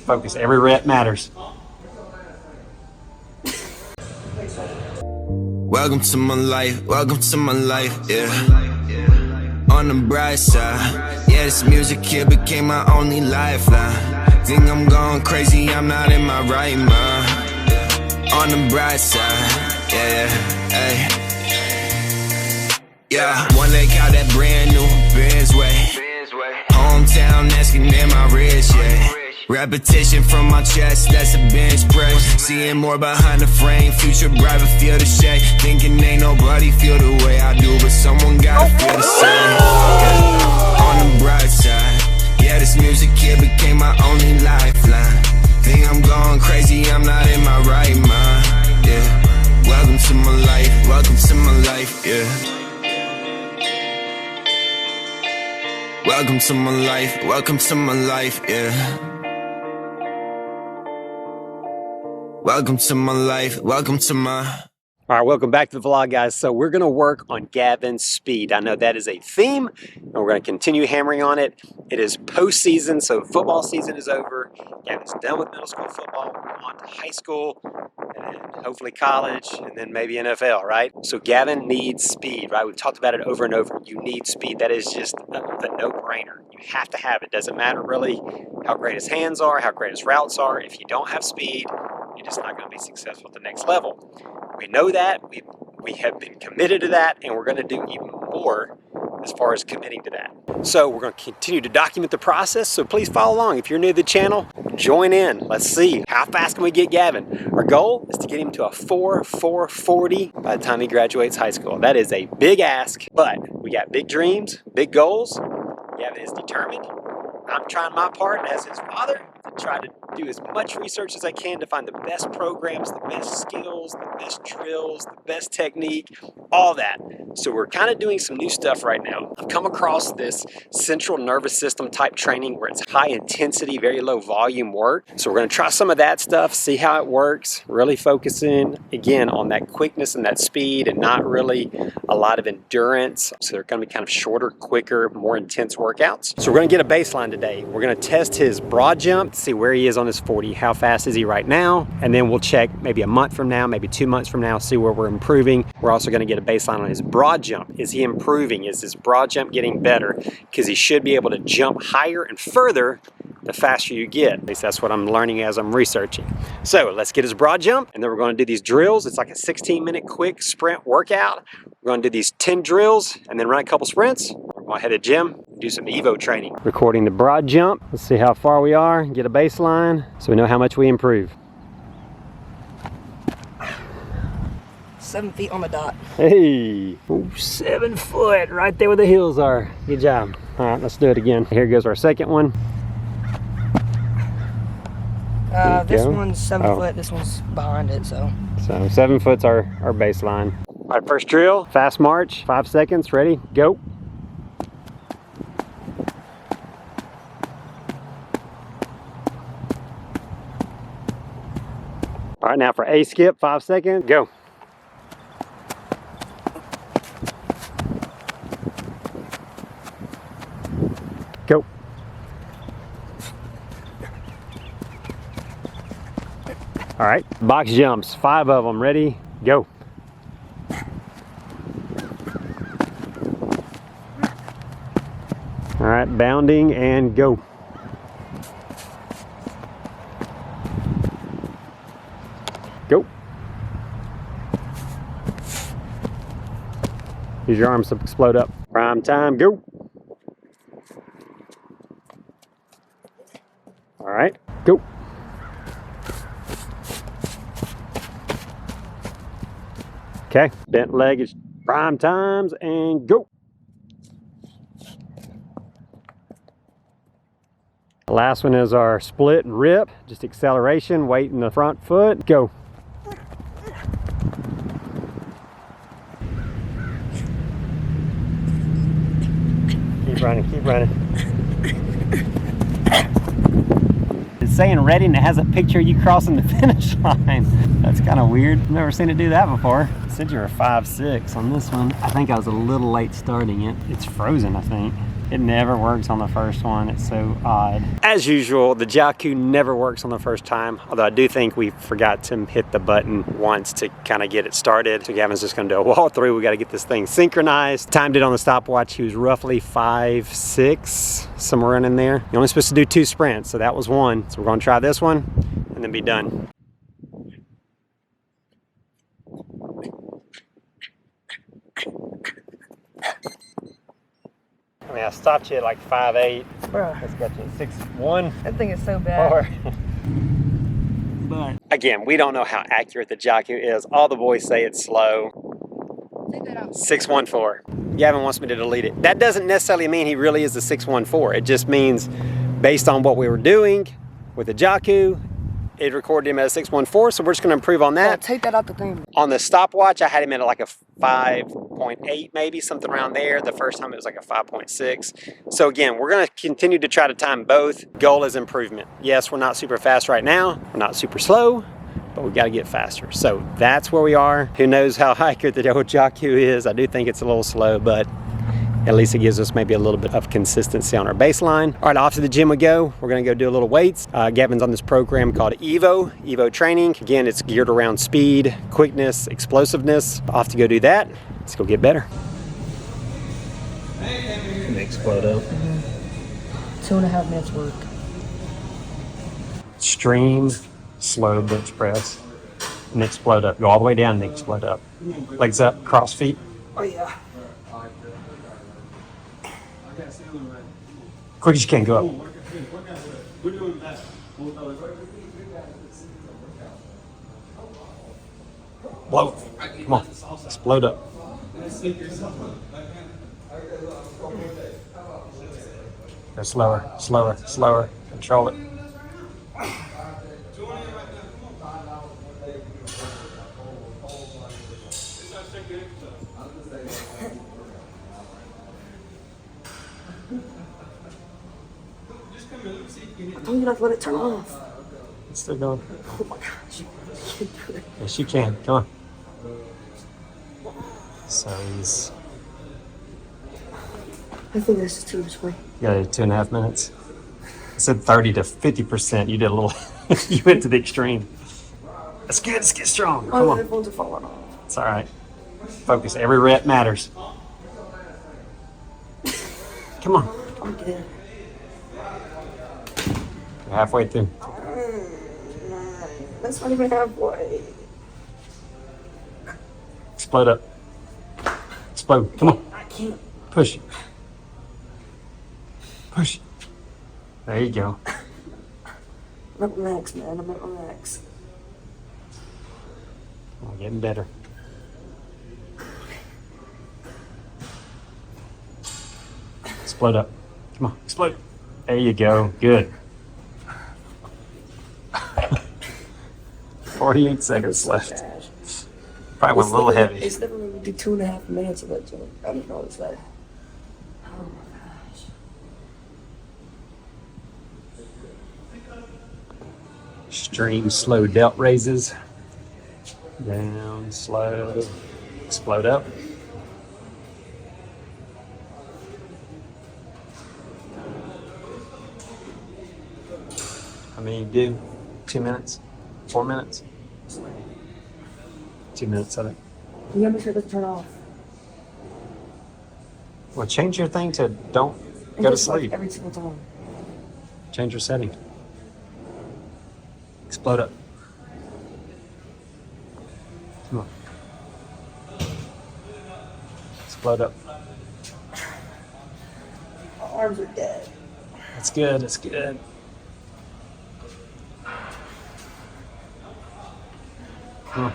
focus. Every rep matters. Welcome to my life, yeah. On the bright side, yeah, this music here became my only lifeline. Think I'm going crazy, I'm not in my right mind. On the bright side, yeah, hey. Yeah, one leg out that brand new Benz way. Hometown asking am I rich, yeah. Repetition from my chest, that's a bench press. Seeing more behind the frame, future bright but feel the shade. Thinking ain't nobody feel the way I do, but someone gotta feel the same. On the bright side, yeah, this music here became my only lifeline. Think I'm going crazy, I'm not in my right mind, yeah. Welcome to my life, yeah. Welcome to my life, yeah. Welcome to my life, All right, welcome back to the vlog, guys. So we're gonna work on Gavin's speed. I know that is a theme, and we're gonna continue hammering on it. It is postseason, so football season is over. Gavin's done with middle school football, we're on to high school, and then hopefully college, and then maybe NFL, right? So Gavin needs speed, right? We've talked about it over and over. You need speed. That is just a no-brainer. You have to have it. Doesn't matter really how great his hands are, how great his routes are. If you don't have speed, you're just not gonna be successful at the next level. We know that, we have been committed to that, and we're gonna do even more as far as committing to that. So we're gonna continue to document the process, so please follow along. If you're new to the channel, join in. Let's see, how fast can we get Gavin? Our goal is to get him to a 4.40 by the time he graduates high school. That is a big ask, but we got big dreams, big goals. Gavin is determined. I'm trying my part as his father to try to do as much research as I can to find the best programs, the best skills, the best drills, the best technique, all that. So we're kind of doing some new stuff right now. I've come across this central nervous system type training where it's high intensity, very low volume work. So we're going to try some of that stuff, see how it works, really focusing again on that quickness and that speed and not really a lot of endurance. So they're going to be kind of shorter, quicker, more intense workouts. So we're going to get a baseline today. We're going to test his broad jump, see where he is on his 40, how fast is he right now, and then we'll check maybe a month from now, maybe 2 months from now, see where we're improving. We're also going to get a baseline on his broad jump. Is he improving? Is his broad jump getting better? Because he should be able to jump higher and further the faster you get. At least that's what I'm learning as I'm researching. So let's get his broad jump, and then we're going to do these drills. It's like a 16-minute quick sprint workout. We're going to do these 10 drills and then run a couple sprints. We're going to head to the gym, do some EVO training. Recording the broad jump. Let's see how far we are, get a baseline so we know how much we improve. 7 feet on the dot. Hey, ooh, 7 foot, right there where the hills are. Good job. All right, let's do it again. Here goes our second one. This one's 7 foot, this one's behind it, so 7 foot's our baseline. All right, first drill, fast march, 5 seconds, ready, go. All right, now for A skip, 5 seconds, go. Go. All right, box jumps, 5 of them, ready, go. All right, bounding and go. Go. Use your arms to explode up. Prime time, go. All right, go. Okay, bent leg is prime times and go. The last one is our split and rip, just acceleration, weight in the front foot, go. Keep running, keep running. It's saying ready and it has a picture of you crossing the finish line. That's kind of weird. I've never seen it do that before. It said you were 5'6" on this one. I think I was a little late starting it. It's frozen, I think. It never works on the first one. It's so odd. As usual, the Jaku never works on the first time, although I do think we forgot to hit the button once to kind of get it started. So Gavin's just gonna do a wall through. We gotta get this thing synchronized. Timed it on the stopwatch. He was roughly 5'6", somewhere in there. You're only supposed to do 2 sprints, so that was one. So we're gonna try this one and then be done. I mean, I stopped you at like 5'8". Bro, That's got you at 6'1". that thing is so bad. But again, we don't know how accurate the Jaku is. All the boys say it's slow. 614. Gavin wants me to delete it. That doesn't necessarily mean he really is a 614. It just means based on what we were doing with the Jaku, it recorded him at a 614, so we're just going to improve on that. Take that out the thing. On the stopwatch, I had him at like a 5.8, maybe something around there. The first time it was like a 5.6. So again, we're going to continue to try to time both. Goal is improvement. Yes, we're not super fast right now. We're not super slow, but we got to get faster. So that's where we are. Who knows how accurate the old Jaku is? I do think it's a little slow, but at least it gives us maybe a little bit of consistency on our baseline. All right, off to the gym we go. We're gonna go do a little weights. Gavin's on this program called EVO Training. Again, it's geared around speed, quickness, explosiveness. Off to go do that. Let's go get better. And explode up. 2.5 minutes work. Extreme slow bench press and explode up. Go all the way down and explode up. Legs up, cross feet. Oh yeah. Quick as you can, go up. Blow. Come on. Explode up. Go slower, slower, slower. Control it. I told you not to let it turn off. It's still going. Oh my gosh. Yes, you can. Come on. So he's... I think this is too much way. You got 2.5 minutes. I said 30 to 50%. You did a little... you went to the extreme. That's good. Let's get strong. Come My on. headphones are falling off. It's all right. Focus. Every rep matters. Come on. I'm good. You're halfway through. That's not even halfway. Explode up. Explode. Come on. I can't. Push it. Push it. There you go. I'm at max, man. I'm at max. I'm getting better. Explode up. Come on. Explode. There you go. Good. 48 seconds left. Probably went a little heavy. It's never going to do 2.5 minutes of that joint. I don't know what's that. Oh my gosh. Extreme slow delt raises. Down, slow. Explode up. How many you do? 2 minutes? 4 minutes? 2 minutes, I think. You gotta make sure it doesn't turn off. Well, change your thing to don't And go to just, like, sleep. every single time. Change your setting. Explode up. Come on. Explode up. My arms are dead. That's good. That's good. Come on.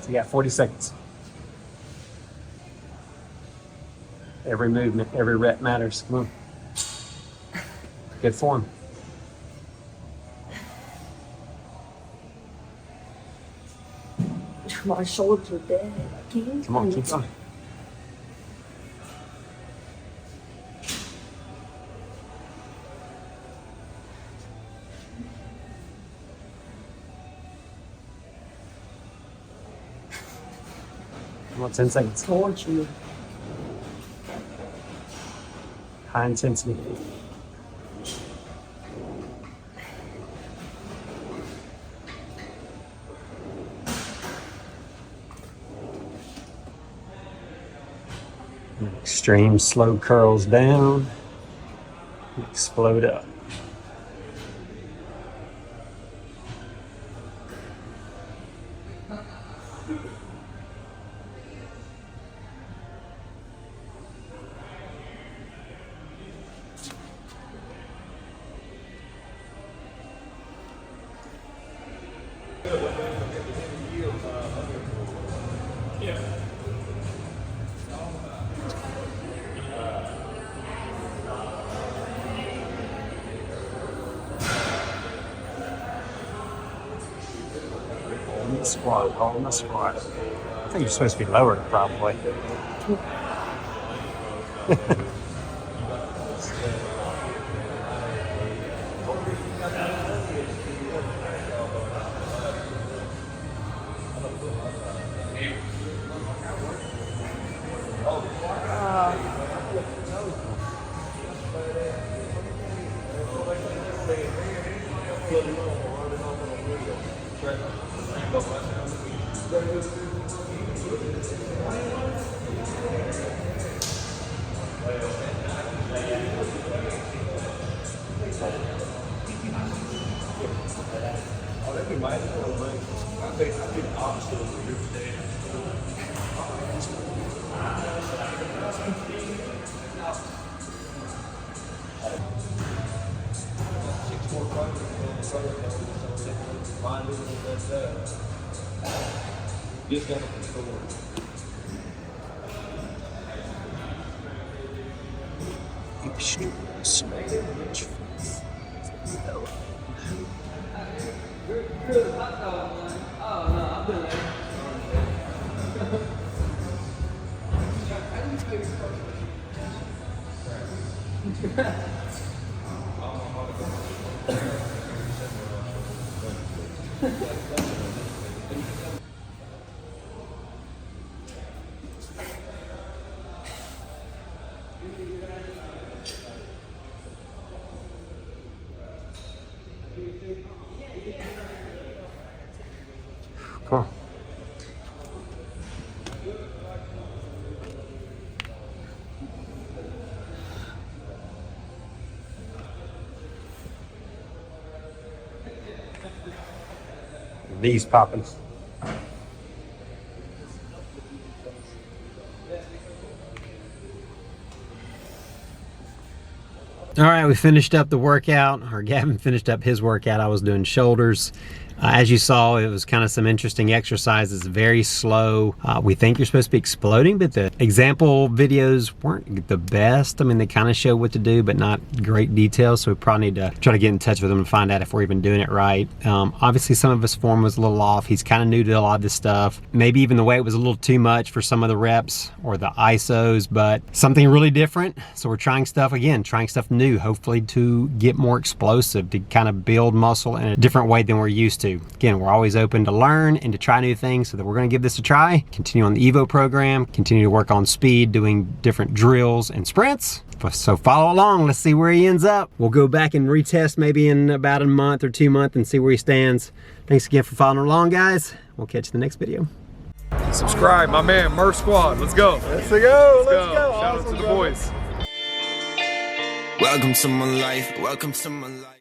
So you got 40 seconds. Every movement, every rep matters. Come on. Good form. My shoulders are dead. I can't. Come on, keep going. About 10 seconds. Torture. High intensity. Extreme slow curls down, explode up. Squat, hold the squat. I think you're supposed to be lower, probably. Cool. These popping. All right, we finished up the workout, or Gavin finished up his workout. I was doing shoulders. As you saw, it was kind of some interesting exercises, very slow. We think you're supposed to be exploding, but the example videos weren't the best. I mean, they kind of show what to do, but not great detail. So we probably need to try to get in touch with them and find out if we're even doing it right. Obviously, some of his form was a little off. He's kind of new to a lot of this stuff. Maybe even the weight was a little too much for some of the reps or the ISOs, but something really different. So we're trying stuff again, trying stuff new, hopefully to get more explosive, to kind of build muscle in a different way than we're used to. Again, we're always open to learn and to try new things, so that we're going to give this a try, continue on the EVO program, continue to work on speed, doing different drills and sprints. So follow along, let's see where he ends up. We'll go back and retest maybe in about a month or 2 months and see where he stands. Thanks again for following along, guys. We'll catch you in the next video. Subscribe, my man, Murph Squad. Let's go. Let's go. Let's go. Shout out to the boys. Welcome to my life. Welcome to my life.